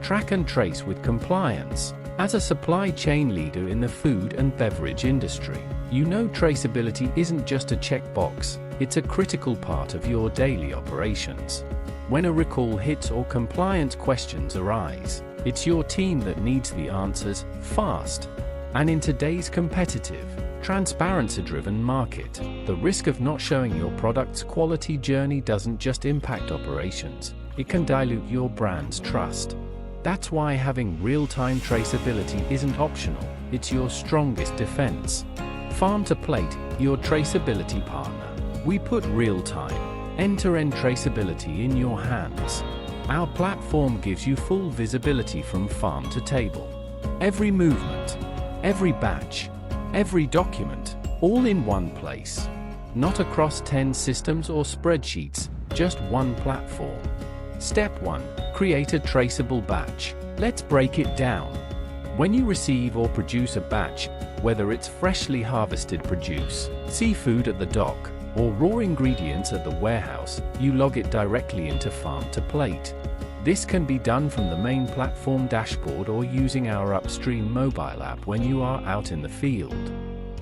Track and trace with compliance. As a supply chain leader in the food and beverage industry, you know traceability isn't just a checkbox, it's a critical part of your daily operations. When a recall hits or compliance questions arise, it's your team that needs the answers fast. And in today's competitive, transparency-driven market, the risk of not showing your product's quality journey doesn't just impact operations, it can dilute your brand's trust. That's why having real-time traceability isn't optional, it's your strongest defense. Farm to Plate, your traceability partner. We put real-time, end-to-end traceability in your hands. Our platform gives you full visibility from farm to table. Every movement, every batch, every document, all in one place. Not across 10 systems or spreadsheets, just one platform. Step 1. Create a traceable batch. Let's break it down. When you receive or produce a batch, whether it's freshly harvested produce, seafood at the dock, or raw ingredients at the warehouse, you log it directly into Farm to Plate. This can be done from the main platform dashboard or using our upstream mobile app when you are out in the field.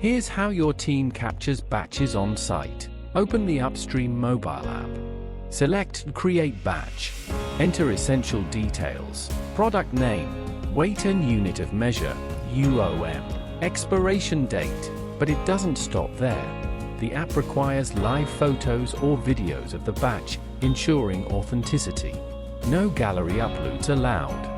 Here's how your team captures batches on site. Open the upstream mobile app. Select Create Batch. Enter essential details. Product name, weight and unit of measure, UOM, expiration date, but it doesn't stop there. The app requires live photos or videos of the batch, ensuring authenticity. No gallery uploads allowed.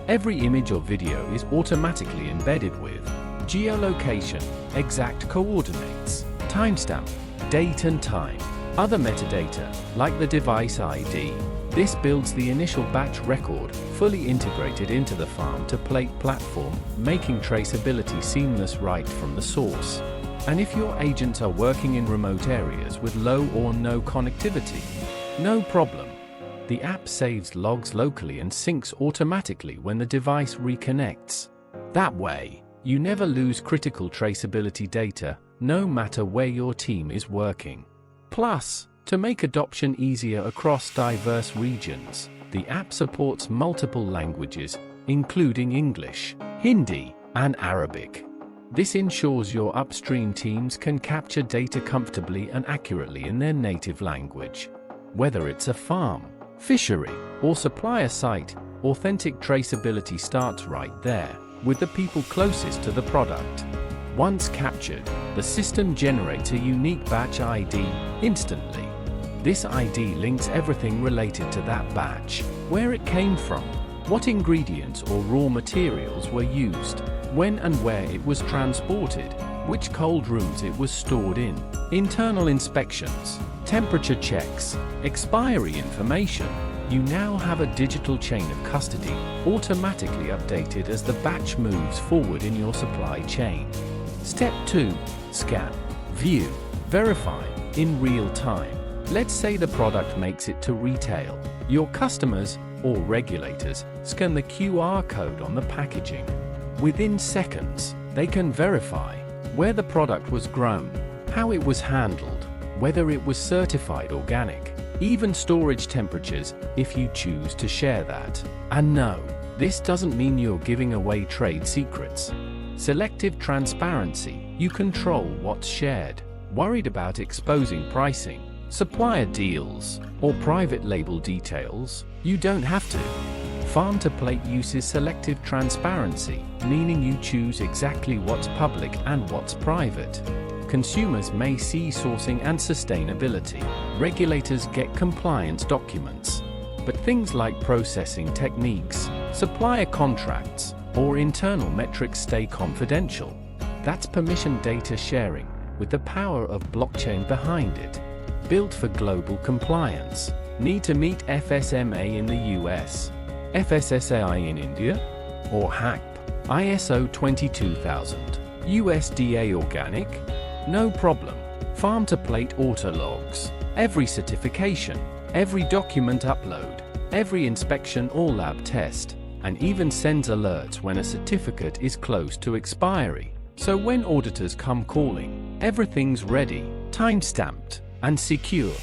Every image or video is automatically embedded with geolocation, exact coordinates, timestamp, date and time, other metadata, like the device ID. This builds the initial batch record, fully integrated into the Farm to Plate platform, making traceability seamless right from the source. And if your agents are working in remote areas with low or no connectivity, no problem. The app saves logs locally and syncs automatically when the device reconnects. That way, you never lose critical traceability data, no matter where your team is working. Plus, to make adoption easier across diverse regions, the app supports multiple languages, including English, Hindi, and Arabic. This ensures your upstream teams can capture data comfortably and accurately in their native language. Whether it's a farm, fishery, or supplier site, authentic traceability starts right there, with the people closest to the product. Once captured, the system generates a unique batch ID instantly. This ID links everything related to that batch, where it came from, what ingredients or raw materials were used, when and where it was transported, which cold rooms it was stored in, internal inspections, temperature checks, expiry information. You now have a digital chain of custody, automatically updated as the batch moves forward in your supply chain. Step 2. Scan, view, verify, in real time. Let's say the product makes it to retail. Your customers, or regulators, scan the QR code on the packaging. Within seconds, they can verify where the product was grown, how it was handled, whether it was certified organic, even storage temperatures, if you choose to share that. And no, this doesn't mean you're giving away trade secrets. Selective transparency, you control what's shared. Worried about exposing pricing, supplier deals, or private label details? You don't have to. Farm to Plate uses selective transparency, meaning you choose exactly what's public and what's private. Consumers may see sourcing and sustainability. Regulators get compliance documents. But things like processing techniques, supplier contracts, or internal metrics stay confidential. That's permission data sharing, with the power of blockchain behind it. Built for global compliance. Need to meet FSMA in the US, FSSAI in India, or HACCP, ISO 22000, USDA Organic? No problem. Farm to Plate auto logs every certification, every document upload, every inspection or lab test, and even sends alerts when a certificate is close to expiry. So when auditors come calling, everything's ready, time-stamped, and secure.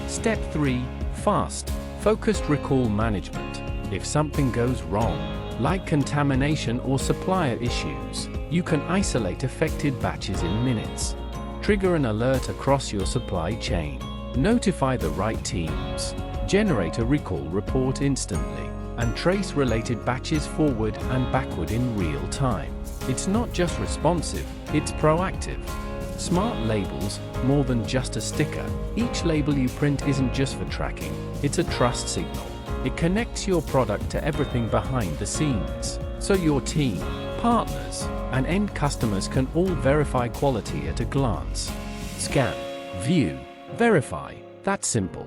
Step 3. Fast, focused recall management. If something goes wrong, like contamination or supplier issues, you can isolate affected batches in minutes. Trigger an alert across your supply chain. Notify the right teams. Generate a recall report instantly, and trace related batches forward and backward in real time. It's not just responsive, it's proactive. Smart labels, more than just a sticker. Each label you print isn't just for tracking, it's a trust signal. It connects your product to everything behind the scenes, so your team, partners, and end customers can all verify quality at a glance. Scan, view, verify. That's simple.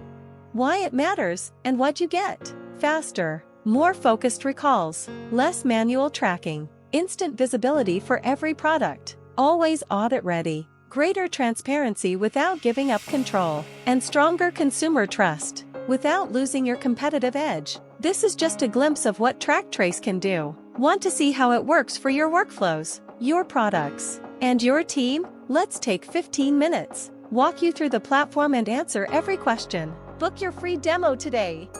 Why it matters, and what you get. Faster, more focused recalls, less manual tracking, instant visibility for every product, always audit-ready, greater transparency without giving up control, and stronger consumer trust without losing your competitive edge. This is just a glimpse of what TrackTrace can do. Want to see how it works for your workflows, your products, and your team? Let's take 15 minutes, walk you through the platform and answer every question. Book your free demo today.